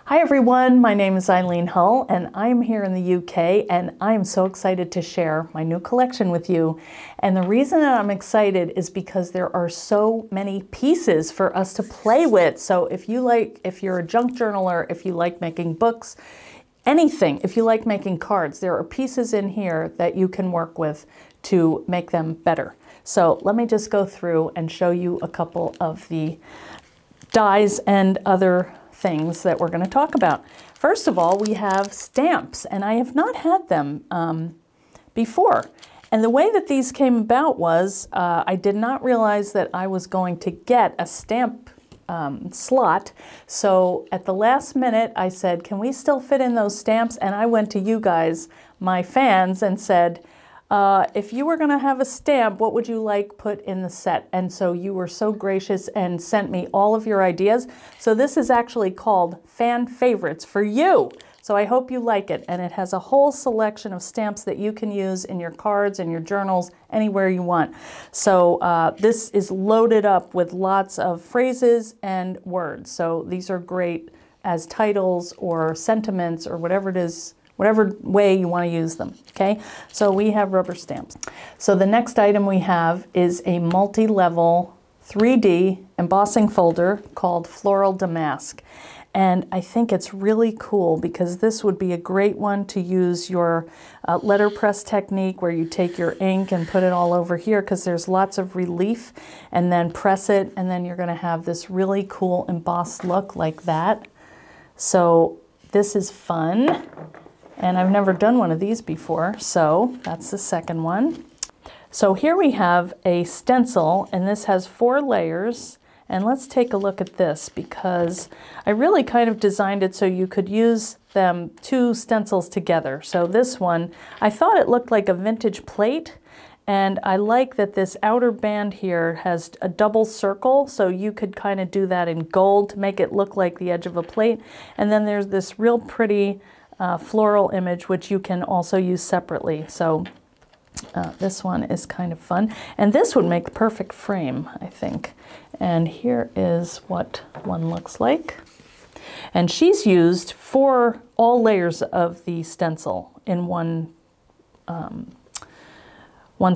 Hi everyone, my name is Eileen Hull and I'm here in the UK and I'm so excited to share my new collection with you. And the reason that I'm excited is because there are so many pieces for us to play with. So if you're a junk journaler, if you like making books, anything, if you like making cards, there are pieces in here that you can work with to make them better. So let me just go through and show you a couple of the dies and other things that we're going to talk about. First of all, we have stamps, and I have not had them before. And the way that these came about was I did not realize that I was going to get a stamp slot. So at the last minute, I said, can we still fit in those stamps? And I went to you guys, my fans, and said, if you were going to have a stamp, what would you like put in the set? And so you were so gracious and sent me all of your ideas. So this is actually called Fan Favorites for you. So I hope you like it. And it has a whole selection of stamps that you can use in your cards and your journals, anywhere you want. So this is loaded up with lots of phrases and words. So these are great as titles or sentiments or whatever it is, whatever way you want to use them, okay? So we have rubber stamps. So the next item we have is a multi-level 3D embossing folder called Floral Damask. And I think it's really cool because this would be a great one to use your letterpress technique where you take your ink and put it all over here because there's lots of relief, and then press it, and then you're gonna have this really cool embossed look like that. So this is fun. And I've never done one of these before, so that's the second one. So here we have a stencil, and this has 4 layers. And let's take a look at this because I really kind of designed it so you could use them 2 stencils together. So this one, I thought it looked like a vintage plate, and I like that this outer band here has a double circle, so you could kind of do that in gold to make it look like the edge of a plate. And then there's this real pretty floral image, which you can also use separately. So this one is kind of fun. And this would make the perfect frame, I think. And here is what one looks like. And she's used for all layers of the stencil in one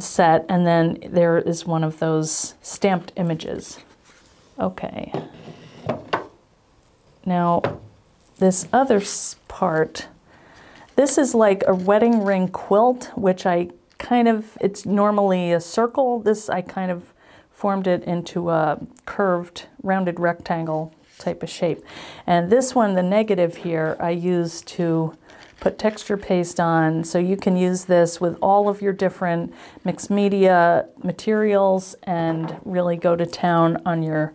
set. And then there is one of those stamped images. Okay. Now, this other part, this is like a wedding ring quilt, which it's normally a circle. This, I kind of formed it into a curved, rounded rectangle type of shape. And this one, the negative here, I used to put texture paste on. So you can use this with all of your different mixed media materials and really go to town on your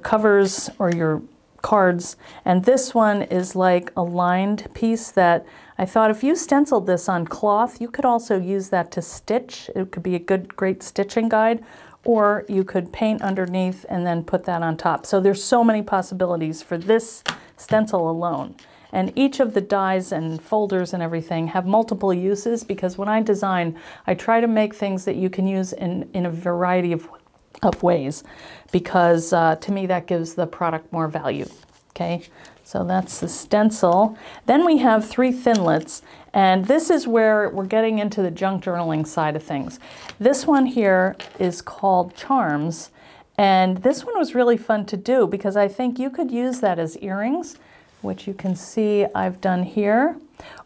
covers or your cards. And this one is like a lined piece that I thought if you stenciled this on cloth, you could also use that to stitch. It could be a great stitching guide, or you could paint underneath and then put that on top. So there's so many possibilities for this stencil alone. And each of the dies and folders and everything have multiple uses because when I design, I try to make things that you can use in a variety of ways because to me that gives the product more value. Okay, so that's the stencil. Then we have 3 thinlits, and this is where we're getting into the junk journaling side of things. This one here is called Charms, and this one was really fun to do because I think you could use that as earrings, which you can see I've done here,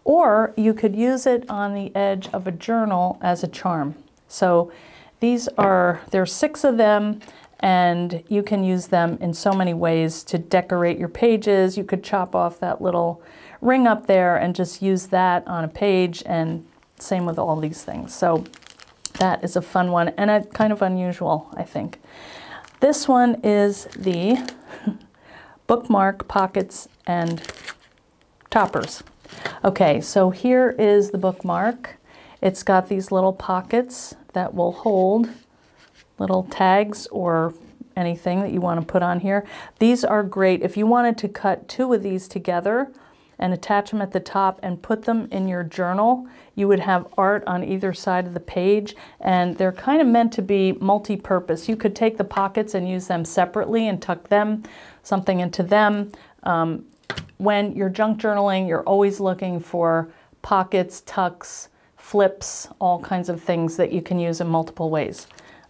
or you could use it on the edge of a journal as a charm. So there's 6 of them, and you can use them in so many ways to decorate your pages. You could chop off that little ring up there and just use that on a page, and same with all these things. So that is a fun one and a kind of unusual, I think. This one is the bookmark pockets and toppers. Okay, so here is the bookmark. It's got these little pockets that will hold little tags or anything that you want to put on here. These are great if you wanted to cut 2 of these together and attach them at the top and put them in your journal. You would have art on either side of the page, and they're kind of meant to be multi-purpose. You could take the pockets and use them separately and tuck something into them. when you're junk journaling, you're always looking for pockets, tucks, flips, all kinds of things that you can use in multiple ways.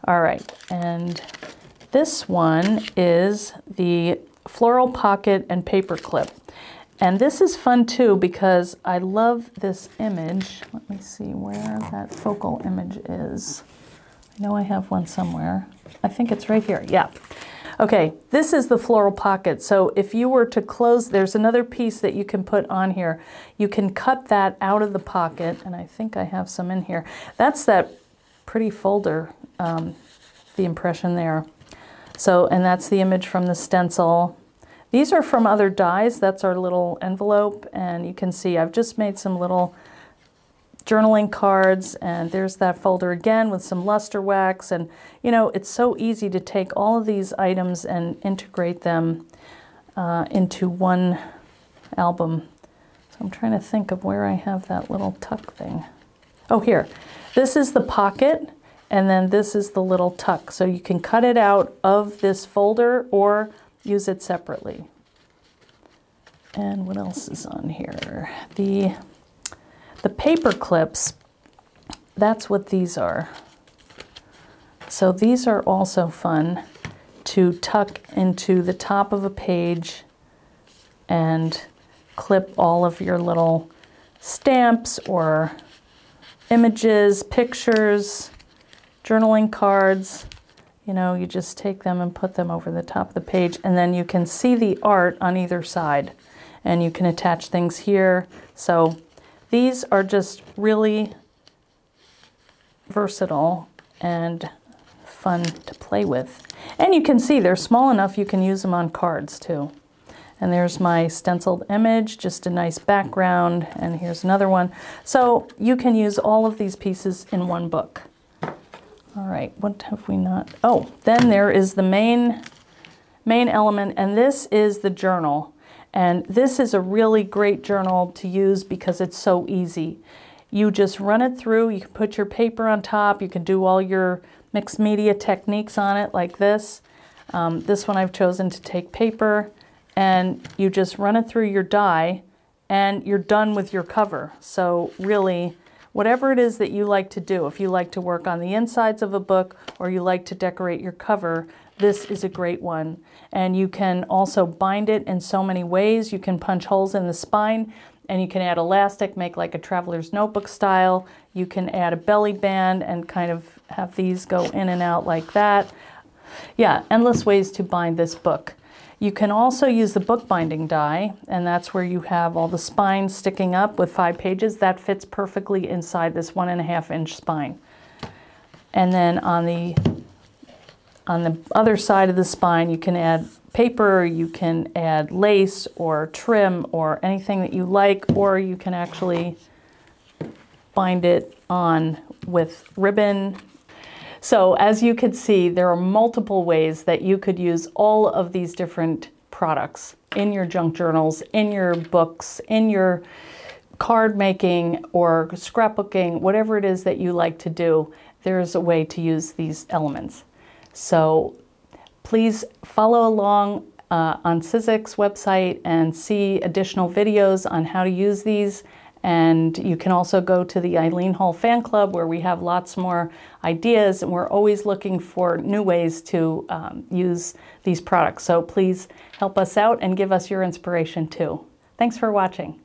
All right, and this one is the floral pocket and paper clip. And this is fun too because I love this image. Let me see where that focal image is. I know I have one somewhere. I think it's right here, yeah. Okay, this is the floral pocket. So if you were to close, there's another piece that you can put on here. You can cut that out of the pocket, and I think I have some in here. That's that pretty folder, the impression there. So, and that's the image from the stencil. These are from other dies. That's our little envelope, and you can see I've just made some little journaling cards, and there's that folder again with some luster wax. And you know, it's so easy to take all of these items and integrate them into one album. So I'm trying to think of where I have that little tuck thing. Oh, here. This is the pocket, and then this is the little tuck. So you can cut it out of this folder or use it separately. And what else is on here? The paper clips, that's what these are. So these are also fun to tuck into the top of a page and clip all of your little stamps or images, pictures, journaling cards. You know, you just take them and put them over the top of the page, and then you can see the art on either side, and you can attach things here. So these are just really versatile and fun to play with. And you can see they're small enough you can use them on cards too. And there's my stenciled image, just a nice background, and here's another one. So you can use all of these pieces in one book. All right, what have we not? Oh, then there is the main element, and this is the journal. And this is a really great journal to use because it's so easy. You just run it through, you can put your paper on top, you can do all your mixed media techniques on it like this. This one I've chosen to take paper, and you just run it through your die and you're done with your cover. So really, whatever it is that you like to do, if you like to work on the insides of a book or you like to decorate your cover, this is a great one. And you can also bind it in so many ways. You can punch holes in the spine, and you can add elastic, make like a traveler's notebook style. You can add a belly band and kind of have these go in and out like that. Yeah, endless ways to bind this book. You can also use the bookbinding die, and that's where you have all the spines sticking up with 5 pages. That fits perfectly inside this 1.5 inch spine. And then on the other side of the spine, you can add paper, you can add lace or trim or anything that you like, or you can actually bind it on with ribbon. So as you can see, there are multiple ways that you could use all of these different products in your junk journals, in your books, in your card making or scrapbooking, whatever it is that you like to do, there's a way to use these elements. So please follow along on Sizek's website and see additional videos on how to use these. And you can also go to the Eileen Hull fan club, where we have lots more ideas, and we're always looking for new ways to use these products. So please help us out and give us your inspiration too. Thanks for watching.